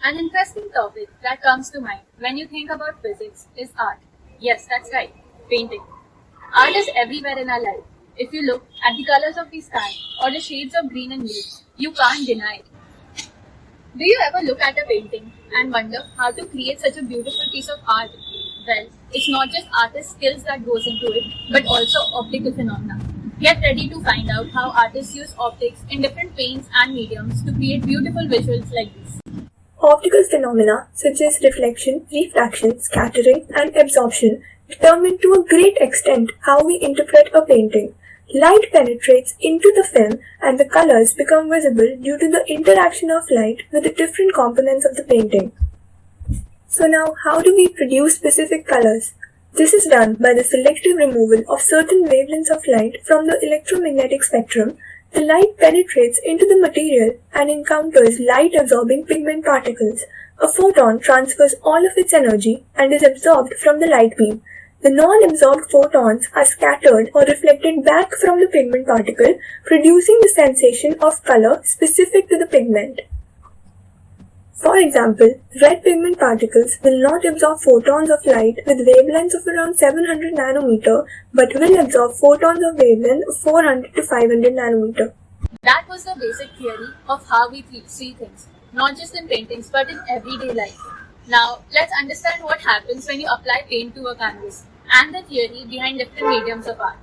An interesting topic that comes to mind when you think about physics is art. Yes, that's right, painting. Art is everywhere in our life. If you look at the colors of the sky or the shades of green and leaves, you can't deny it. Do you ever look at a painting and wonder how to create such a beautiful piece of art? Well, it's not just artist skills that goes into it, but also optical phenomena. Get ready to find out how artists use optics in different paints and mediums to create beautiful visuals like this. Optical phenomena such as reflection, refraction, scattering, and absorption determine to a great extent how we interpret a painting. Light penetrates into the film and the colors become visible due to the interaction of light with the different components of the painting. So now, how do we produce specific colors? This is done by the selective removal of certain wavelengths of light from the electromagnetic spectrum. The light penetrates into the material and encounters light-absorbing pigment particles. A photon transfers all of its energy and is absorbed from the light beam. The non-absorbed photons are scattered or reflected back from the pigment particle, producing the sensation of color specific to the pigment. For example, red pigment particles will not absorb photons of light with wavelengths of around 700 nanometer but will absorb photons of wavelength of 400 to 500 nanometer. That was the basic theory of how we see things, not just in paintings but in everyday life. Now, let's understand what happens when you apply paint to a canvas and the theory behind different mediums of art.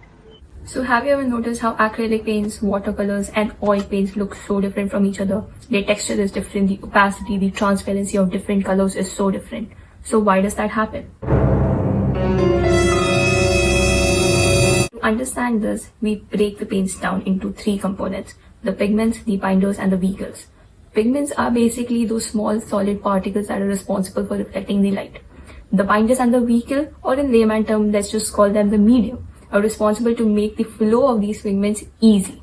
So have you ever noticed how acrylic paints, watercolors and oil paints look so different from each other? Their texture is different, the opacity, the transparency of different colors is so different. So why does that happen? To understand this, we break the paints down into three components: the pigments, the binders and the vehicles. Pigments are basically those small solid particles that are responsible for reflecting the light. The binders and the vehicle, or in layman term, let's just call them the medium, are responsible to make the flow of these pigments easy.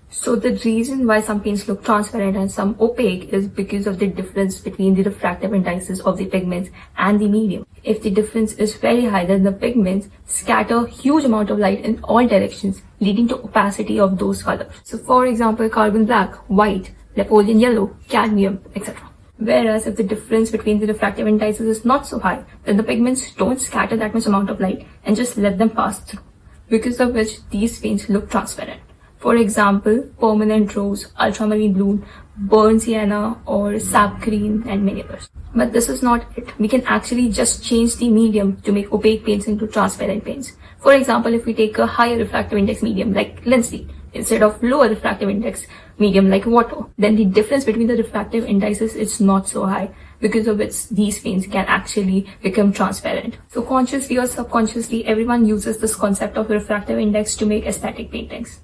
So the reason why some paints look transparent and some opaque is because of the difference between the refractive indices of the pigments and the medium. If the difference is very high, then the pigments scatter huge amount of light in all directions, leading to opacity of those colors. So for example, carbon black, white, Napoleon yellow, cadmium, etc. Whereas if the difference between the refractive indices is not so high, then the pigments don't scatter that much amount of light and just let them pass through, because of which these paints look transparent. For example, permanent rose, ultramarine blue, burnt sienna or sap green and many others. But this is not it. We can actually just change the medium to make opaque paints into transparent paints. For example, if we take a higher refractive index medium like linseed instead of lower refractive index medium like water, then the difference between the refractive indices is not so high, because of which these paints can actually become transparent. So consciously or subconsciously, everyone uses this concept of refractive index to make aesthetic paintings.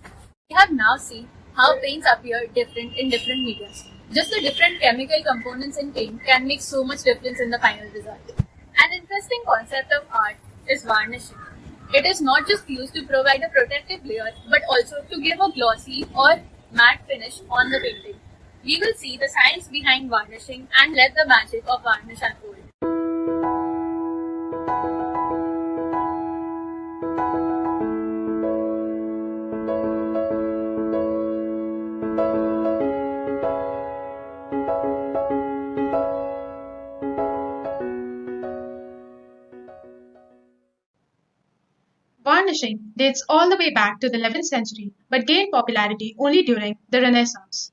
We have now seen how paints appear different in different mediums. Just the different chemical components in paint can make so much difference in the final result. An interesting concept of art is varnishing. It is not just used to provide a protective layer but also to give a glossy or matte finish on the painting. We will see the science behind varnishing and let the magic of varnish unfold. Varnishing dates all the way back to the 11th century but gained popularity only during the Renaissance.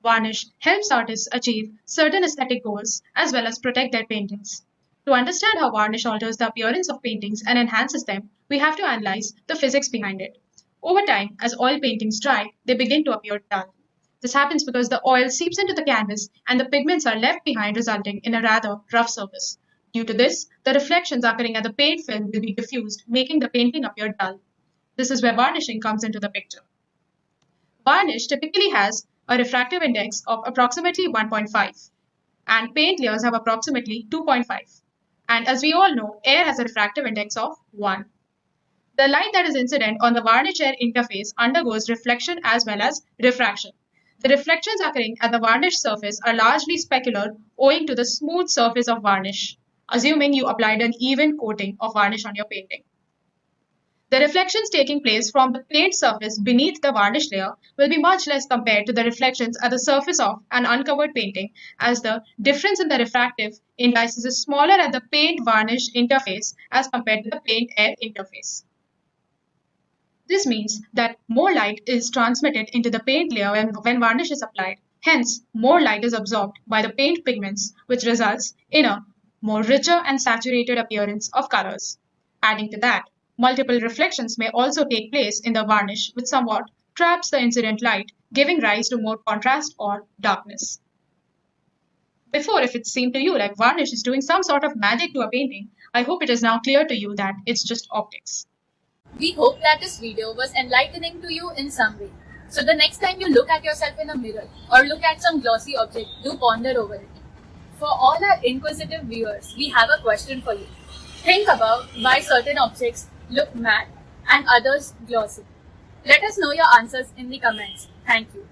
Varnish helps artists achieve certain aesthetic goals as well as protect their paintings. To understand how varnish alters the appearance of paintings and enhances them, we have to analyze the physics behind it. Over time, as oil paintings dry, they begin to appear dull. This happens because the oil seeps into the canvas and the pigments are left behind, resulting in a rather rough surface. Due to this, the reflections occurring at the paint film will be diffused, making the painting appear dull. This is where varnishing comes into the picture. Varnish typically has a refractive index of approximately 1.5, and paint layers have approximately 2.5. And as we all know, air has a refractive index of 1. The light that is incident on the varnish-air interface undergoes reflection as well as refraction. The reflections occurring at the varnish surface are largely specular owing to the smooth surface of varnish, assuming you applied an even coating of varnish on your painting. The reflections taking place from the paint surface beneath the varnish layer will be much less compared to the reflections at the surface of an uncovered painting, as the difference in the refractive indices is smaller at the paint varnish interface as compared to the paint air interface. This means that more light is transmitted into the paint layer when varnish is applied. Hence, more light is absorbed by the paint pigments, which results in a more richer and saturated appearance of colors. Adding to that, multiple reflections may also take place in the varnish, which somewhat traps the incident light, giving rise to more contrast or darkness. Before, if it seemed to you like varnish is doing some sort of magic to a painting, I hope it is now clear to you that it's just optics. We hope that this video was enlightening to you in some way. So the next time you look at yourself in a mirror or look at some glossy object, do ponder over it. For all our inquisitive viewers, we have a question for you. Think about why certain objects look matte and others glossy. Let us know your answers in the comments. Thank you.